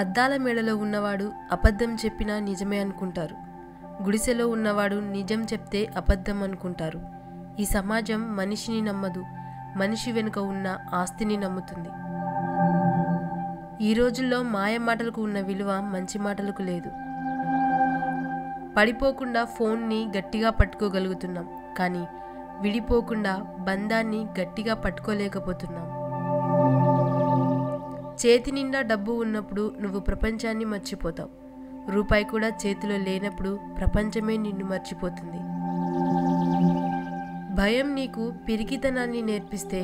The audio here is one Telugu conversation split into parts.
అద్దాల మేడలో ఉన్నవాడు అబద్ధం చెప్పినా నిజమే అనుకుంటారు. గుడిసెలో ఉన్నవాడు నిజం చెప్తే అబద్ధం అనుకుంటారు. ఈ సమాజం మనిషిని నమ్మదు, మనిషి వెనుక ఉన్న ఆస్తిని నమ్ముతుంది. ఈ రోజుల్లో మాయ మాటలకు ఉన్న విలువ మంచి మాటలకు లేదు. పడిపోకుండా ఫోన్ని గట్టిగా పట్టుకోగలుగుతున్నాం, కానీ విడిపోకుండా బంధాన్ని గట్టిగా పట్టుకోలేకపోతున్నాం. చేతి నిండా డబ్బు ఉన్నప్పుడు నువ్వు ప్రపంచాన్ని మర్చిపోతావు. రూపాయి కూడా చేతిలో లేనప్పుడు ప్రపంచమే నిన్ను మర్చిపోతుంది. భయం నీకు పిరికితనాన్ని నేర్పిస్తే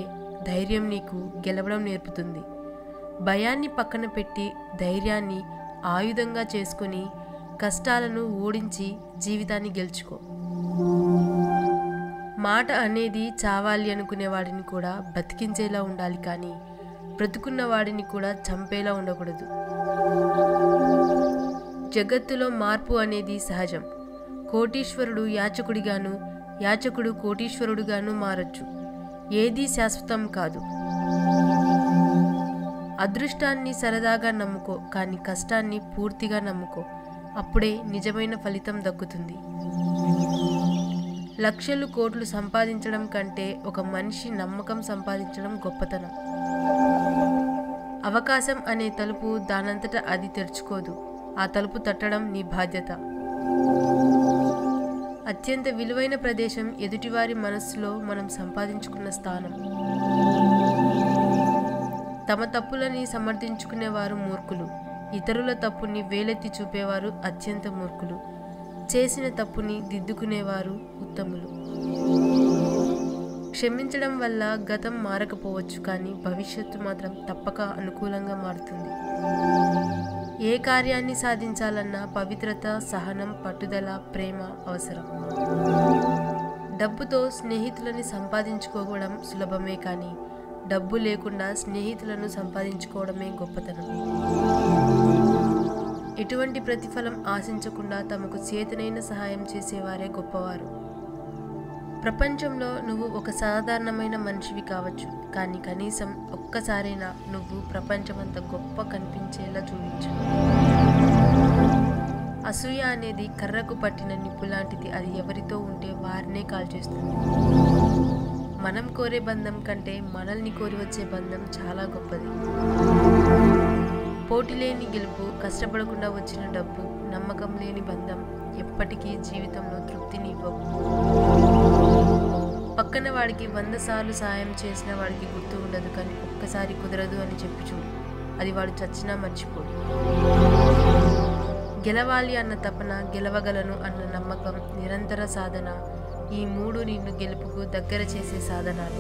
ధైర్యం నీకు గెలవడం నేర్పుతుంది. భయాన్ని పక్కన పెట్టి ధైర్యాన్ని ఆయుధంగా చేసుకొని కష్టాలను ఓడించి జీవితాన్ని గెలుచుకో. మాట అనేది చావాలి అనుకునే వాడిని కూడా బతికించేలా ఉండాలి, కానీ బ్రతుకున్న వాడిని కూడా చంపేలా ఉండకూడదు. జగత్తులో మార్పు అనేది సహజం. కోటీశ్వరుడు యాచకుడిగాను, యాచకుడు కోటీశ్వరుడుగాను మారచ్చు. ఏదీ శాశ్వతం కాదు. అదృష్టాన్ని సరదాగా నమ్ముకో, కానీ కష్టాన్ని పూర్తిగా నమ్ముకో. అప్పుడే నిజమైన ఫలితం దక్కుతుంది. లక్షలు కోట్లు సంపాదించడం కంటే ఒక మనిషి నమ్మకం సంపాదించడం గొప్పతనం. అవకాశం అనే తలుపు దానంతట అది తెరుచుకోదు. ఆ తలుపు తట్టడం నీ బాధ్యత. అత్యంత విలువైన ప్రదేశం ఎదుటివారి మనస్సులో మనం సంపాదించుకున్న స్థానం. తమ తప్పులని సమర్థించుకునేవారు మూర్ఖులు. ఇతరుల తప్పుని వేలెత్తి చూపేవారు అత్యంత మూర్ఖులు. చేసిన తప్పుని దిద్దుకునేవారు ఉత్తములు. క్షమించడం వల్ల గతం మారకపోవచ్చు, కానీ భవిష్యత్తు మాత్రం తప్పక అనుకూలంగా మారుతుంది. ఏ కార్యాన్ని సాధించాలన్నా పవిత్రత, సహనం, పట్టుదల, ప్రేమ అవసరం. డబ్బుతో స్నేహితులని సంపాదించుకోవడం సులభమే, కానీ డబ్బు లేకుండా స్నేహితులను సంపాదించుకోవడమే గొప్పతనం. ఎటువంటి ప్రతిఫలం ఆశించకుండా తమకు చేతనైన సహాయం చేసేవారే గొప్పవారు. ప్రపంచంలో నువ్వు ఒక సాధారణమైన మనిషివి కావచ్చు, కానీ కనీసం ఒక్కసారైనా నువ్వు ప్రపంచమంత గొప్ప కనిపించేలా చూపించు. అసూయ అనేది కర్రకు పట్టిన నిప్పు లాంటిది. అది ఎవరితో ఉంటే వారినే కాల్చేస్తుంది. మనం కోరే బంధం కంటే మనల్ని కోరి వచ్చే బంధం చాలా గొప్పది. పోటీ లేని గెలుపు, కష్టపడకుండా వచ్చిన డబ్బు, నమ్మకం లేని బంధం ఎప్పటికీ జీవితంలో తృప్తిని ఇవ్వవు. పక్కన వాడికి 100 సార్లు సాయం చేసిన వాడికి గుర్తు ఉండదు, కానీ ఒక్కసారి కుదరదు అని చెప్పి చూడు, అది వాడు చచ్చినా మర్చిపోడు. గెలవాలి అన్న తపన, గెలవగలను అన్న నమ్మకం, నిరంతర సాధన, ఈ 3 నిన్ను గెలుపుకు దగ్గర చేసే సాధనాలు.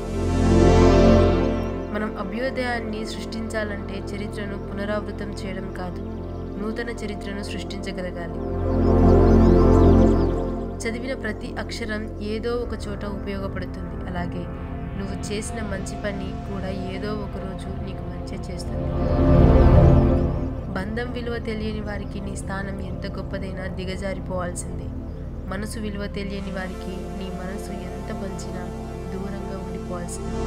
మనం అభ్యుదయాన్ని సృష్టించాలంటే చరిత్రను పునరావృతం చేయడం కాదు, నూతన చరిత్రను సృష్టించగలగాలి. చదివిన ప్రతి అక్షరం ఏదో ఒక చోట ఉపయోగపడుతుంది. అలాగే నువ్వు చేసిన మంచి పని కూడా ఏదో ఒక రోజు నీకు మంచి చేస్తుంది. బంధం విలువ తెలియని వారికి నీ స్థానం ఎంత గొప్పదైనా దిగజారిపోవాల్సిందే. మనసు విలువ తెలియని వారికి నీ మనసు ఎంత పంచినా దూరంగా ఉండిపోవాల్సిందే.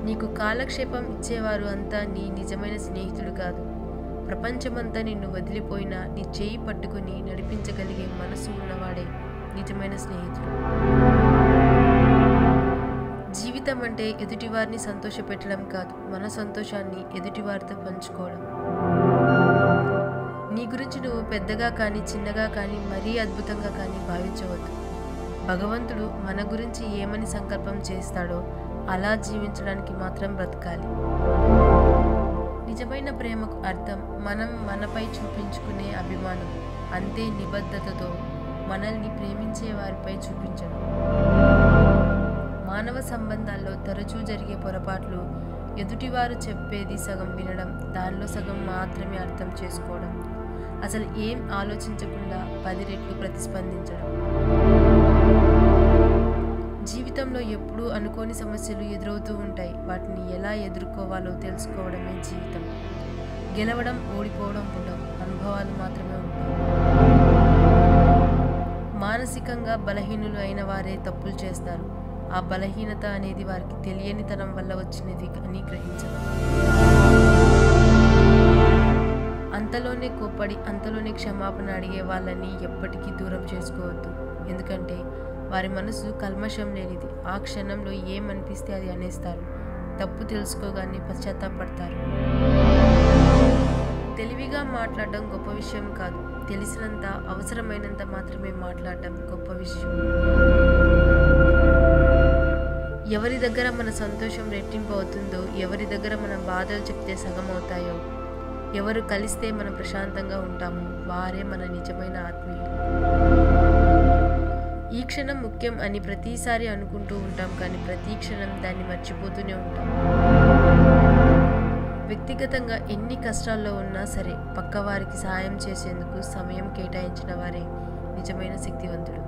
నీకు కాలక్షేపం ఇచ్చేవారు అంతా నీ నిజమైన స్నేహితుడు కాదు. ప్రపంచమంతా నిన్ను వదిలిపోయినా నీ చేయి పట్టుకుని నడిపించగలిగే మనసు ఉన్నవాడే నిజమైన స్నేహితుడు. జీవితం అంటే ఎదుటివారిని సంతోషపెట్టడం కాదు, మన సంతోషాన్ని ఎదుటివారితో పంచుకోవడం. నీ గురించి నువ్వు పెద్దగా కానీ చిన్నగా కానీ మరీ అద్భుతంగా కానీ భావించవద్దు. భగవంతుడు మన గురించి ఏమని సంకల్పం చేస్తాడో అలా జీవించడానికి మాత్రం బ్రతకాలి. నిజమైన ప్రేమకు అర్థం మనం మనపై చూపించుకునే అభిమానం, అంతే నిబద్ధతతో మనల్ని ప్రేమించే వారిపై చూపించడం. మానవ సంబంధాల్లో తరచూ జరిగే పొరపాట్లు ఎదుటివారు చెప్పేది సగం వినడం, దానిలో సగం మాత్రమే అర్థం చేసుకోవడం, అసలు ఏం ఆలోచించకుండా 10 రెట్లు ప్రతిస్పందించడం. జీవితంలో ఎప్పుడూ అనుకోని సమస్యలు ఎదురవుతూ ఉంటాయి. వాటిని ఎలా ఎదుర్కోవాలో తెలుసుకోవడమే జీవితం. గెలవడం, ఓడిపోవడం ఉండవు, అనుభవాలు మాత్రమే ఉంటాయి. మానసికంగా బలహీనులు అయిన వారే తప్పులు చేస్తారు. ఆ బలహీనత అనేది వారికి తెలియని తనం వల్ల వచ్చినది అని గ్రహించడం. కోప్పడి అంతలోనే క్షమాపణ అడిగే వాళ్ళని ఎప్పటికీ దూరం చేసుకోవద్దు. ఎందుకంటే వారి మనసు కల్మషం లేనిది. ఆ క్షణంలో ఏమనిపిస్తే అది అనేస్తారు. తప్పు తెలుసుకోగానే పశ్చాత్తాపడతారు. తెలివిగా మాట్లాడడం గొప్ప విషయం కాదు, తెలిసినంత అవసరమైనంత మాత్రమే మాట్లాడడం గొప్ప విషయం. ఎవరి దగ్గర మన సంతోషం రెట్టింపు అవుతుందో, ఎవరి దగ్గర మన బాధలు చెప్తే సగం అవుతాయో, ఎవరు కలిస్తే మనం ప్రశాంతంగా ఉంటామో వారే మన నిజమైన ఆత్మీయులు. ఈ క్షణం ముఖ్యం అని ప్రతిసారి అనుకుంటూ ఉంటాం, కానీ ప్రతి క్షణం దాన్ని మర్చిపోతూనే ఉంటాం. వ్యక్తిగతంగా ఎన్ని కష్టాల్లో ఉన్నా సరే పక్కవారికి సాయం చేసేందుకు సమయం కేటాయించిన వారే నిజమైన శక్తివంతుడు.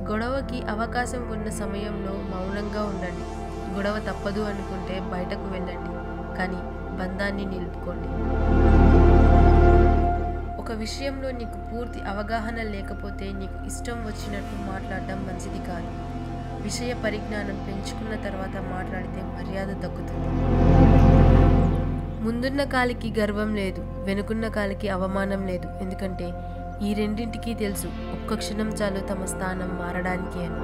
గొడవకి అవకాశం ఉన్న సమయంలో మౌనంగా ఉండండి. గొడవ తప్పదు అనుకుంటే బయటకు వెళ్ళండి, కానీ బంధాన్ని నిలుపుకోండి. ఒక విషయంలో నీకు పూర్తి అవగాహన లేకపోతే నీకు ఇష్టం వచ్చినట్టు మాట్లాడడం మంచిది కాదు. విషయ పరిజ్ఞానం పెంచుకున్న తర్వాత మాట్లాడితే మర్యాద దక్కుతుంది. ముందున్న కాలికి గర్వం లేదు, వెనుకున్న కాలికి అవమానం లేదు. ఎందుకంటే ఈ రెండింటికి తెలుసు, ఒక్క క్షణం చాలు తమ స్థానం మారడానికి అని.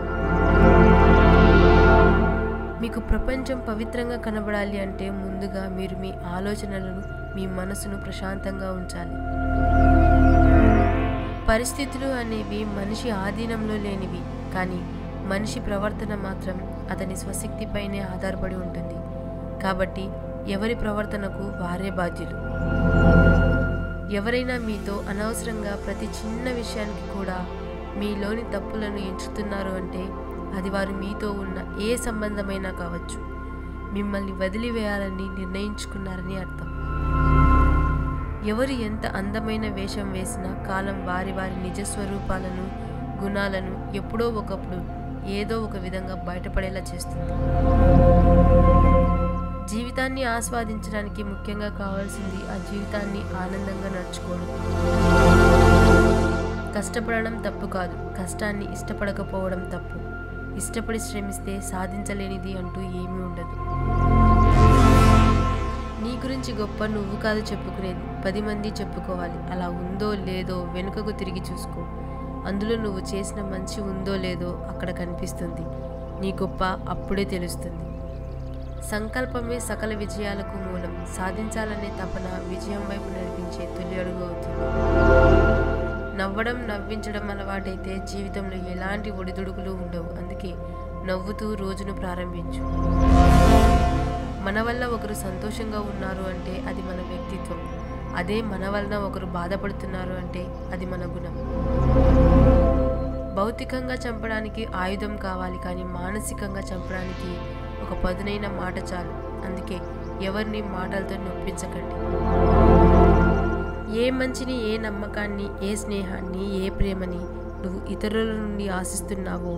మీకు ప్రపంచం పవిత్రంగా కనబడాలి అంటే ముందుగా మీరు మీ ఆలోచనలను, మీ మనసును ప్రశాంతంగా ఉంచాలి. పరిస్థితులు అనేవి మనిషి ఆధీనంలో లేనివి, కానీ మనిషి ప్రవర్తన మాత్రం అతని స్వశక్తిపైనే ఆధారపడి ఉంటుంది. కాబట్టి ఎవరి ప్రవర్తనకు వారే బాధ్యులు. ఎవరైనా మీతో అనవసరంగా ప్రతి చిన్న విషయానికి కూడా మీలోని తప్పులను ఎంచుతున్నారు అంటే అది వారు మీతో ఉన్న ఏ సంబంధమైనా కావచ్చు, మిమ్మల్ని వదిలివేయాలని నిర్ణయించుకున్నారని అర్థం. ఎవరు ఎంత అందమైన వేషం వేసినా కాలం వారి వారి నిజస్వరూపాలను, గుణాలను ఎప్పుడో ఒకప్పుడు ఏదో ఒక విధంగా బయటపడేలా చేస్తుంది. జీవితాన్ని ఆస్వాదించడానికి ముఖ్యంగా కావాల్సింది ఆ జీవితాన్ని ఆనందంగా నడుచుకోవడం. కష్టపడడం తప్పు కాదు, కష్టాన్ని ఇష్టపడకపోవడం తప్పు. ఇష్టపడి శ్రమిస్తే సాధించలేనిది అంటూ ఏమీ ఉండదు. నీ గురించి గొప్ప నువ్వు కాదు చెప్పుకునేది, 10 మంది చెప్పుకోవాలి. అలా ఉందో లేదో వెనుకకు తిరిగి చూసుకో. అందులో నువ్వు చేసిన మంచి ఉందో లేదో అక్కడ కనిపిస్తుంది. నీ గొప్ప అప్పుడే తెలుస్తుంది. సంకల్పమే సకల విజయాలకు మూలం. సాధించాలనే తపన విజయం వైపు నడిపించే తొలి అడుగు అవుతుంది. నవ్వడం, నవ్వించడం అలవాటైతే జీవితంలో ఎలాంటి ఒడిదుడుకులు ఉండవు. అందుకే నవ్వుతూ రోజును ప్రారంభించు. మన వల్ల ఒకరు సంతోషంగా ఉన్నారు అంటే అది మన వ్యక్తిత్వం. అదే మన వలన ఒకరు బాధపడుతున్నారు అంటే అది మన గుణం. భౌతికంగా చంపడానికి ఆయుధం కావాలి, కానీ మానసికంగా చంపడానికి ఒక పదునైన మాట చాలు. అందుకే ఎవరిని మాటలతో నొప్పించకండి. ఏ మంచిని, ఏ నమ్మకాన్ని, ఏ స్నేహాన్ని, ఏ ప్రేమని నువ్వు ఇతరుల నుండి ఆశిస్తున్నావో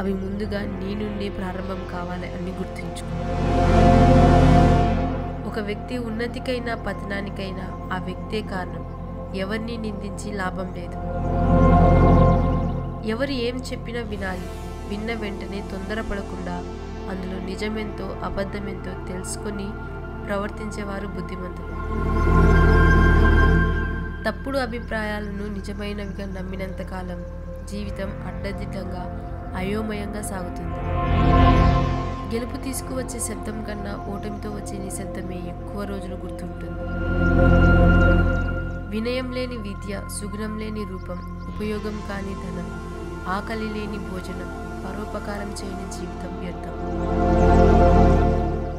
అవి ముందుగా నీ నుండి ప్రారంభం కావాలి అని గుర్తుంచుకో. ఒక వ్యక్తి ఉన్నతికైనా పతనానికైనా ఆ వ్యక్తే కారణం. ఎవరిని నిందించి లాభం లేదు. ఎవరు ఏం చెప్పినా వినాలి. విన్న వెంటనే తొందరపడకుండా అందులో నిజమెంతో అబద్ధమెంతో తెలుసుకొని ప్రవర్తించేవారు బుద్ధిమంతులు. తప్పుడు అభిప్రాయాలను నిజమైనవిగా నమ్మినంతకాలం జీవితం అడ్డదిడ్డంగా అయోమయంగా సాగుతుంది. గెలుపు తీసుకువచ్చే శబ్దం కన్నా ఓటమితో వచ్చే నిశ్శబ్దమే ఎక్కువ రోజులు గుర్తుంటుంది. వినయం లేని విద్య, సుగుణం లేని రూపం, ఉపయోగం కాని ధనం, ఆకలి లేని భోజనం, పరోపకారం చేయని జీవితం వ్యర్థం.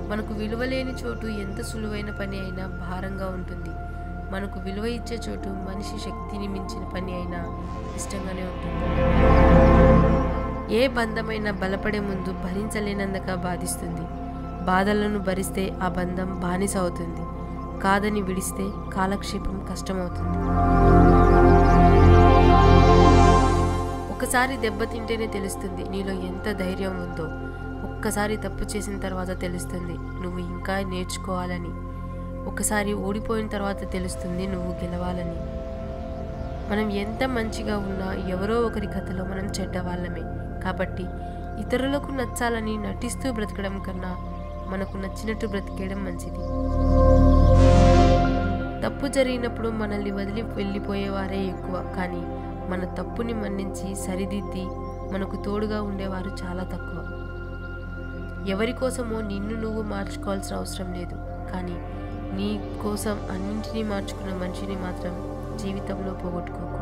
మనకు విలువ లేని చోటు ఎంత సులువైన పని అయినా భారంగా ఉంటుంది. మనకు విలువ ఇచ్చే చోటు మనిషి శక్తిని మించిన పని అయినా ఇష్టంగానే ఉంటుంది. ఏ బంధమైనా బలపడే ముందు భరించలేనందుక బాధిస్తుంది. బాధలను భరిస్తే ఆ బంధం బానిస అవుతుంది. కాదని విడిస్తే కాలక్షేపం కష్టమవుతుంది. ఒకసారి దెబ్బతింటేనే తెలుస్తుంది నీలో ఎంత ధైర్యం ఉందో. ఒక్కసారి తప్పు చేసిన తర్వాత తెలుస్తుంది నువ్వు ఇంకా నేర్చుకోవాలని. ఒకసారి ఓడిపోయిన తర్వాత తెలుస్తుంది నువ్వు గెలవాలని. మనం ఎంత మంచిగా ఉన్నా ఎవరో ఒకరి కథలో మనం చెడ్డవాళ్ళమే. కాబట్టి ఇతరులకు నచ్చాలని నటిస్తూ బ్రతకడం కన్నా మనకు నచ్చినట్టు బ్రతికేయడం మంచిది. తప్పు తప్పు జరిగినప్పుడు మనల్ని వదిలి వెళ్ళిపోయేవారే ఎక్కువ, కానీ మన తప్పుని మన్నించి సరిదిద్ది మనకు తోడుగా ఉండేవారు చాలా తక్కువ. ఎవరి కోసమో నిన్ను నువ్వు మార్చుకోవాల్సిన అవసరం లేదు, కానీ నీ కోసం అన్నింటినీ మార్చుకున్న మనిషిని మాత్రం జీవితంలో పోగొట్టుకోకు.